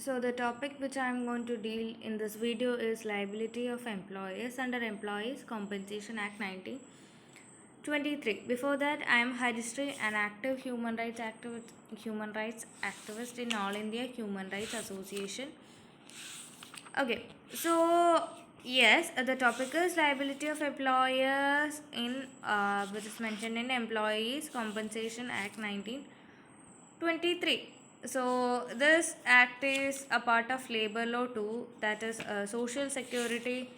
So the topic which I am going to deal in this video is liability of employers under Employees Compensation Act 1923. Before that, I am Harisree, an active human rights activist in All India Human Rights Association. Okay, so yes, the topic is liability of employers in which is mentioned in Employees Compensation Act 1923. So this act is a part of labor law too, that is social security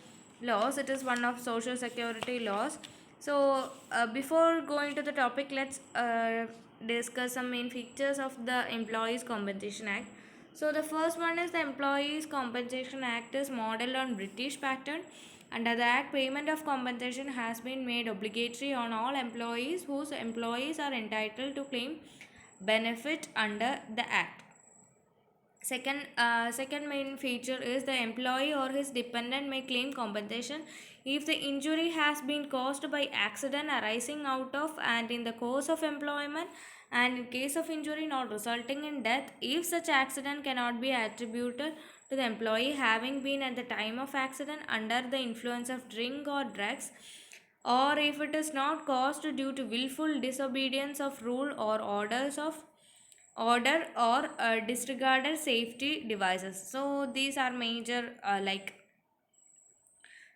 laws. It is one of social security laws. So before going to the topic, let's discuss some main features of the Employees Compensation Act. So the first one is the Employees Compensation Act is modeled on British pattern. Under the Act, payment of compensation has been made obligatory on all employees whose employees are entitled to claim benefit under the Act. Second main feature is the employee or his dependent may claim compensation if the injury has been caused by accident arising out of and in the course of employment, and in case of injury not resulting in death, if such accident cannot be attributed to the employee having been at the time of accident under the influence of drink or drugs, or if it is not caused due to willful disobedience of rule or order or disregarded safety devices. So these are major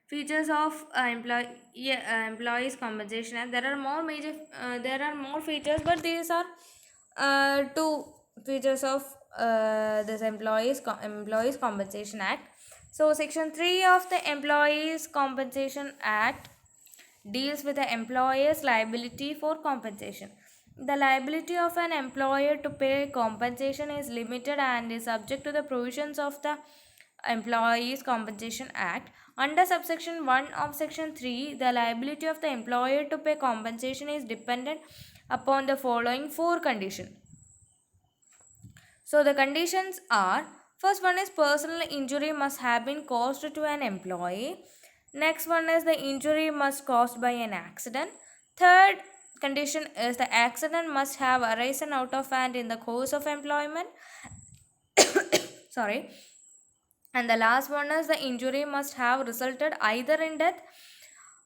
features of employees compensation act. There are more there are more features, but these are two features of this employees compensation act. So section 3 of the Employees Compensation Act deals with the employer's liability for compensation. The liability of an employer to pay compensation is limited and is subject to the provisions of the Employees Compensation Act. Under subsection 1 of section 3, the liability of the employer to pay compensation is dependent upon the following four conditions. So the conditions are: first one is personal injury must have been caused to an employee. Next one is the injury must caused by an accident. Third condition is the accident must have arisen out of and in the course of employment. Sorry. And the last one is the injury must have resulted either in death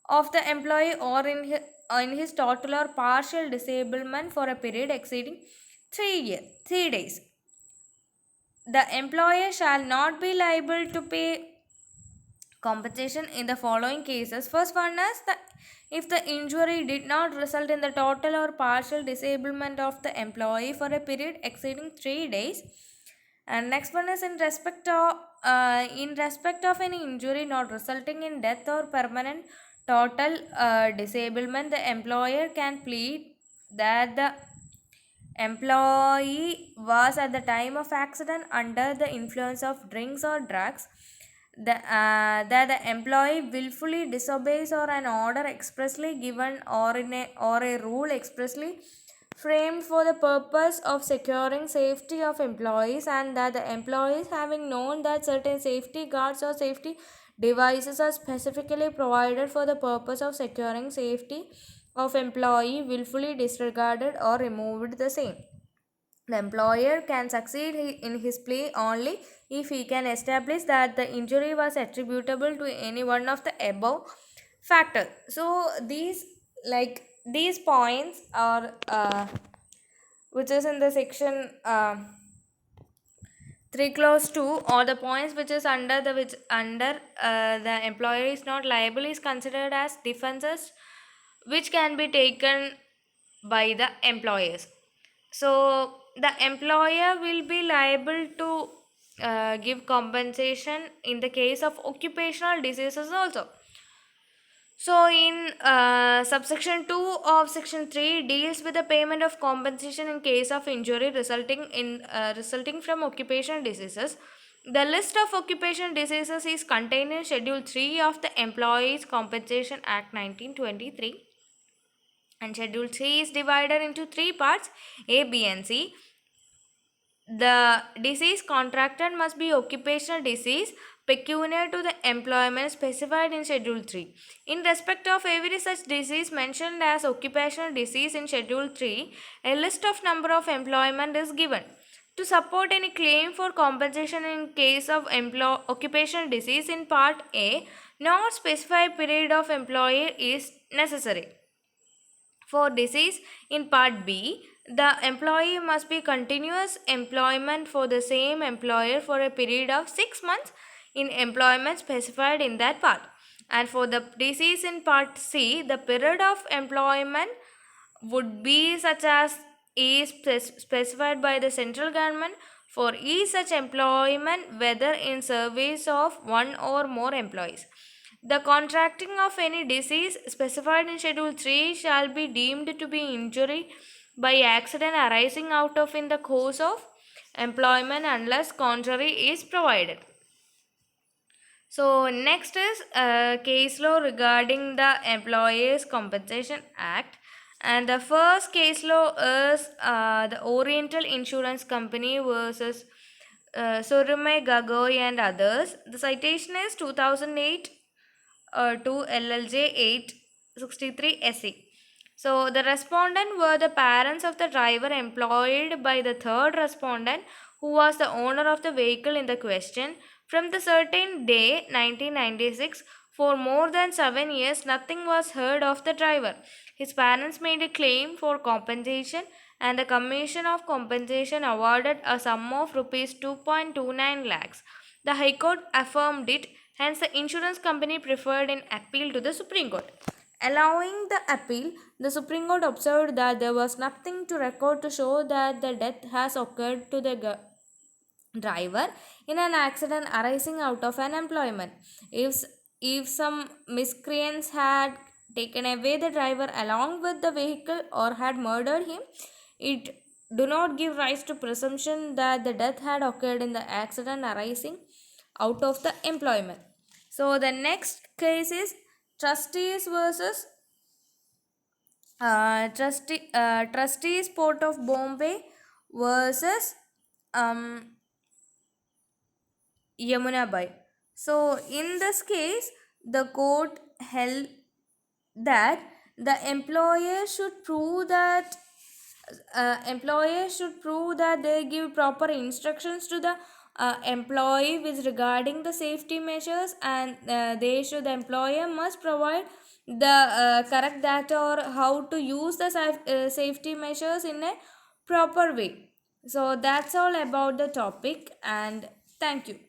of the employee or in his total or partial disablement for a period exceeding 3 days. The employer shall not be liable to pay compensation in the following cases. First one is if the injury did not result in the total or partial disablement of the employee for a period exceeding 3 days. And next one is in respect of any injury not resulting in death or permanent total disablement, the employer can plead that the employee was at the time of accident under the influence of drinks or drugs, that the employee willfully disobeys or an order expressly given or a rule expressly framed for the purpose of securing safety of employees, and that the employees, having known that certain safety guards or safety devices are specifically provided for the purpose of securing safety of employee, willfully disregarded or removed the same. The employer can succeed in his plea only if he can establish that the injury was attributable to any one of the above factors. So these points are which is in the section 3 clause 2, or the points which is under the employer is not liable is considered as defenses which can be taken by the employers. So the employer will be liable to give compensation in the case of occupational diseases also. So in subsection 2 of section 3 deals with the payment of compensation in case of injury resulting from occupational diseases. The list of occupational diseases is contained in schedule 3 of the Employees Compensation Act 1923. And schedule 3 is divided into three parts: A, B and C. The disease contracted must be occupational disease peculiar to the employment specified in schedule 3. In respect of every such disease mentioned as occupational disease in schedule 3, a list of number of employment is given. To support any claim for compensation in case of occupational disease in Part A, no specified period of employer is necessary. For disease in Part B, the employee must be continuous employment for the same employer for a period of 6 months in employment specified in that part. And for the disease in Part C, the period of employment would be such as is specified by the central government for each such employment, whether in service of one or more employees. The contracting of any disease specified in Schedule 3 shall be deemed to be injury by accident arising out of in the course of employment unless contrary is provided. So next is case law regarding the Employees Compensation Act, and the first case law is the Oriental Insurance Company versus Surume Gagoi and others. The citation is 2008 to LLJ 863 SE. So the respondent were the parents of the driver employed by the third respondent, who was the owner of the vehicle in the question. From the certain day 1996, for more than 7 years, nothing was heard of the driver. His parents made a claim for compensation, and the Commission of Compensation awarded a sum of rupees 2.29 lakhs. The High Court affirmed it, hence, the insurance company preferred an appeal to the Supreme Court. Allowing the appeal, the Supreme Court observed that there was nothing to record to show that the death has occurred to the driver in an accident arising out of an employment. If, if some miscreants had taken away the driver along with the vehicle or had murdered him, it do not give rise to presumption that the death had occurred in the accident arising out of the employment. So the next case is trustees versus trustees Port of Bombay versus Yamunabai. So in this case, the court held that the employer should prove that they give proper instructions to the employee with regarding the safety measures, and the employer must provide the correct data or how to use the safety measures in a proper way. So that's all about the topic, and thank you.